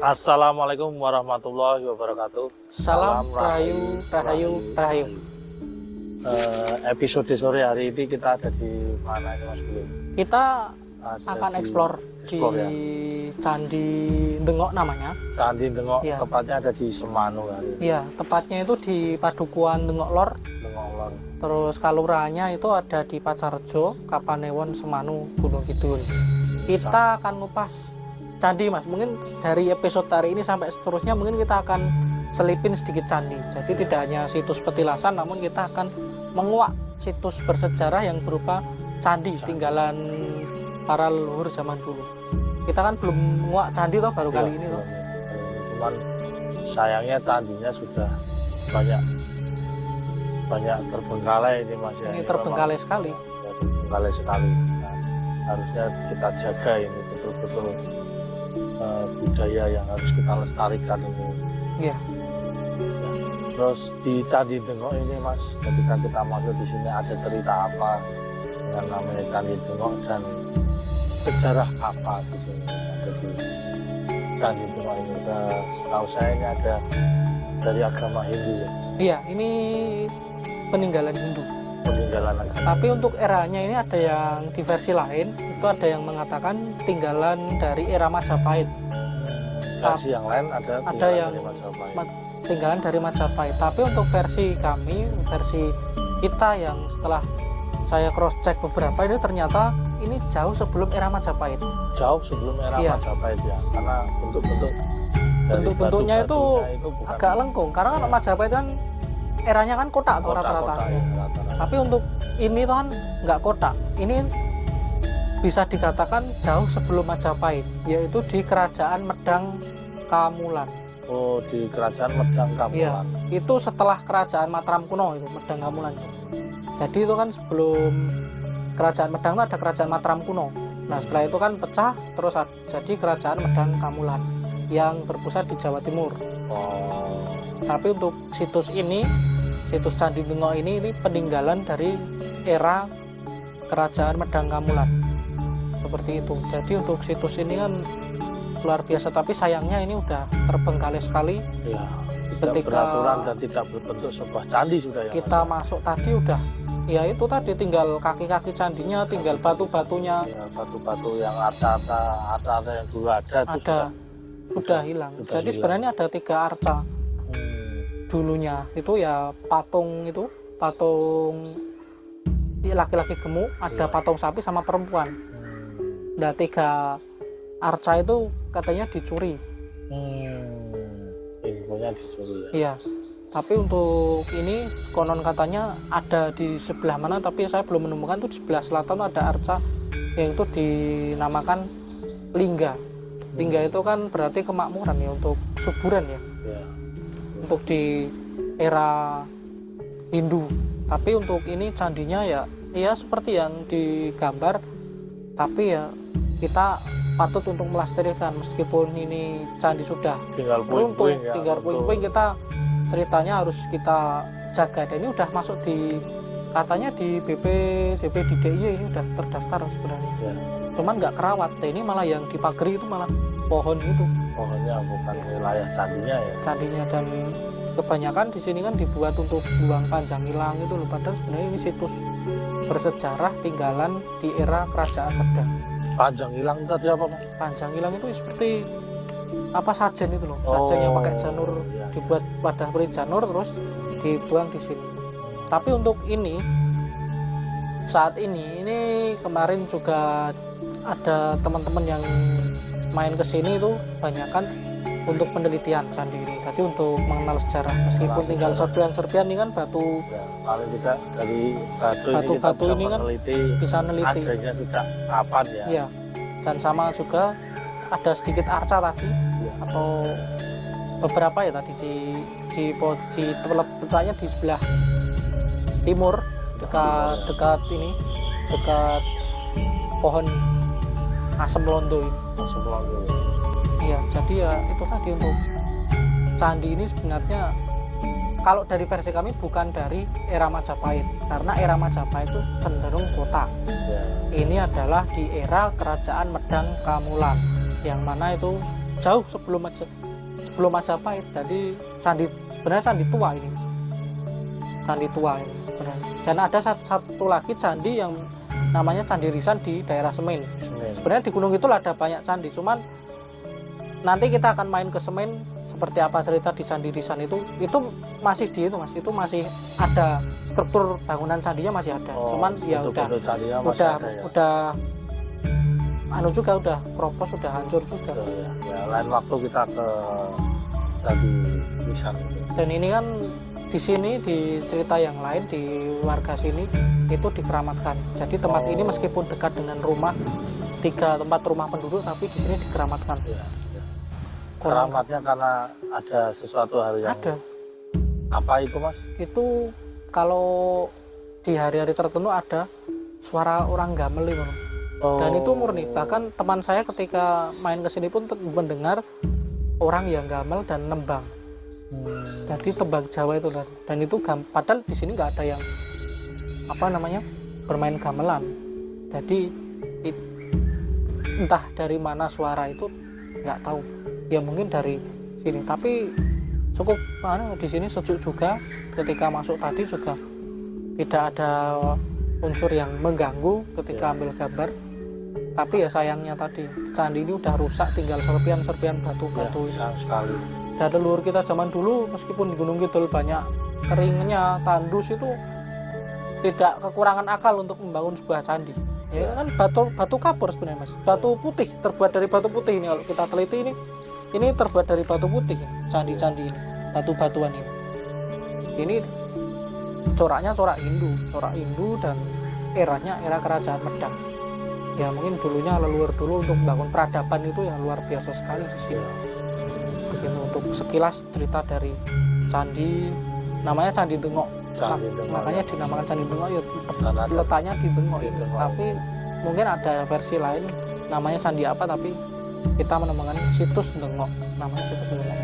Assalamualaikum warahmatullahi wabarakatuh. Salam Rahayu, Rahayu, Rahayu. Episode sore hari ini kita ada di mana ini Mas Bulu? Kita Ada akan di- explore di ya. Candi Dengok namanya. Candi Dengok, Iya. tepatnya ada di Semanu hari ini. Iya, tepatnya itu di Padukuhan Dengok Lor. Dengok Lor. Terus kalurahannya itu ada di Pacarjo, Kapanewon, Semanu, Gunung Kidul. Kita akan ngupas candi, Mas. Mungkin dari episode hari ini sampai seterusnya mungkin kita akan selipin sedikit candi. Jadi tidak hanya situs petilasan, namun kita akan menguak situs bersejarah yang berupa candi tinggalan para leluhur zaman dulu. Kita kan belum menguak candi toh, baru kali ini toh. Cuman sayangnya candinya sudah banyak terbengkalai ini Mas ya. Ini terbengkalai sekali. Ya, terbengkalai sekali. Nah, harusnya kita jaga ini betul-betul budaya yang harus kita lestarikan ini. Iya. Terus di Candi Dengok ini Mas, ketika kita masuk di sini ada cerita apa dengan namanya Candi Dengok dan sejarah apa di sini ada di Candi Dengok ini? Setahu saya ini ada dari agama Hindu ya, Iya, ini peninggalan Hindu. peninggalan agama. Tapi untuk eranya ini ada yang di versi lain, itu ada yang mengatakan tinggalan dari era Majapahit. Versi yang lain ada yang dari Majapahit. Tinggalan dari Majapahit. Tapi untuk versi kami, versi kita yang setelah saya cross check beberapa ini ternyata ini jauh sebelum era Majapahit. Jauh sebelum era Iya. Majapahit ya, karena Bentuk-bentuknya itu bukan agak lengkung karena kan Majapahit kan eranya kan kotak tuh rata-rata. kotak-kotak ya, rata-rata. Tapi untuk ini tuh kan nggak kotak. Ini bisa dikatakan jauh sebelum Majapahit, yaitu di Kerajaan Medang Kamulan. Oh, di Kerajaan Medang Iya, Kamulan. itu setelah Kerajaan Mataram kuno itu Medang Kamulan. Jadi itu kan sebelum Kerajaan Medang itu ada Kerajaan Mataram kuno. Nah setelah itu kan pecah terus jadi Kerajaan Medang Kamulan yang berpusat di Jawa Timur. Oh, Tapi untuk situs ini, situs Candi Dengok ini peninggalan dari era Kerajaan Medang Kamulan. Seperti itu. Jadi untuk situs ini kan luar biasa, tapi sayangnya ini udah terbengkalai sekali. ya. Tidak Ketika beraturan dan tidak berbentuk sebuah candi sudah ya. kita masuk tadi udah, ya itu tadi tinggal kaki-kaki candinya, tinggal batu-batunya Ya, batu-batu yang arca yang dulu ada itu sudah hilang. sudah Jadi hilang. sebenarnya ada 3 arca dulunya. Itu ya patung ya, laki-laki gemuk, ada Iya. patung sapi sama perempuan. Nah 3 arca itu katanya dicuri. Infonya dicuri ya. Iya. Tapi untuk ini konon katanya ada di sebelah mana, tapi saya belum menemukan. Tuh di sebelah selatan tuh ada arca yang itu dinamakan lingga. Lingga itu kan berarti kemakmuran ya, untuk suburan ya, Ya. untuk di era Hindu. Tapi untuk ini candinya ya seperti yang digambar, tapi ya kita patut untuk melestarikan meskipun ini candi sudah Tinggal runtuh, puing-puing ya. tinggal puing-puing, kita ceritanya harus kita jaga. Dan ini udah masuk di, katanya di BPJB di DIY ini udah terdaftar sebenarnya. Ya. Cuman nggak kerawat. Nah, ini malah yang dipagari itu malah pohon itu Pohonnya bukan wilayah candinya ya. candinya, dan kebanyakan di sini kan dibuat untuk buang Panjanggilang itu loh. Padahal sebenarnya ini situs bersejarah tinggalan di era Kerajaan Medang. Panjang hilang tadi apa Mas? Panjanggilang itu seperti apa, sajen itu loh, sajen yang pakai janur, ya. dibuat wadah beri janur terus dibuang di sini. Tapi untuk ini saat ini kemarin juga ada teman-teman yang main ke sini itu banyakan untuk penelitian candi ini. Jadi untuk mengenal sejarah, meskipun tinggal serpian-serpian ini kan batu Ya, paling tidak dari batu Batu-batu ini ini kita kan meneliti bisa neliti. adanya sejak kapan ya. Iya. Dan sama juga ada sedikit arca tadi, Ya. atau beberapa ya tadi tepatnya di sebelah timur dekat pohon asem londo ini. Langsung pulang dulu. Iya, jadi ya itu tadi untuk candi ini sebenarnya kalau dari versi kami bukan dari era Majapahit, karena era Majapahit itu cenderung kota. Ya. Ini adalah di era Kerajaan Medang Kamulan, yang mana itu jauh sebelum Majapahit. Jadi sebenarnya candi tua ini. Candi tua ini sebenarnya. Dan ada satu lagi candi yang namanya Candi Risan di daerah Semen. Sebenarnya di Gunung Kidul ada banyak candi, cuman nanti kita akan main ke Semen seperti apa cerita di Candi Risan itu masih Mas, itu masih ada struktur bangunan candinya masih ada. Cuman ya udah juga udah kropos, udah hancur juga. Ya, lain waktu kita ke Candi Risan. Dan ini kan di sini di cerita yang lain di warga sini itu dikeramatkan. Jadi tempat ini meskipun dekat dengan rumah 3 tempat rumah penduduk, tapi di sini dikeramatkan. Ya. Keramatnya karena ada sesuatu hal yang ada. Apa itu Mas? Itu kalau di hari-hari tertentu ada suara orang gamel itu. Dan itu murni. Bahkan teman saya ketika main ke sini pun mendengar orang yang gamel dan nembang. Jadi tembang Jawa itu dan itu padahal di sini nggak ada yang bermain gamelan. Jadi entah dari mana suara itu nggak tahu. Ya mungkin dari sini. Tapi cukup di sini sejuk juga. Ketika masuk tadi juga tidak ada unsur yang mengganggu ketika ambil gambar. Tapi ya sayangnya tadi candi ini udah rusak, tinggal serpian batu-batu. Sayang sekali. Dan leluhur kita zaman dulu meskipun di Gunung Kidul banyak keringnya, tandus, itu tidak kekurangan akal untuk membangun sebuah candi. Ya kan batu kapur sebenarnya Mas. Batu putih, terbuat dari batu putih ini. Kalau kita teliti ini terbuat dari batu putih, candi-candi ini, batu-batuan ini. Ini coraknya corak Hindu dan eranya era kerajaan Medang. Ya mungkin dulunya leluhur dulu untuk membangun peradaban itu ya luar biasa sekali di sini. Begini untuk sekilas cerita dari candi, namanya Candi Dengok. Makanya dinamakan Candi Dengok ya letaknya di Dengok itu. Tapi mungkin ada versi lain namanya candi apa, tapi kita menemukan situs Dengok, namanya situs Dengok.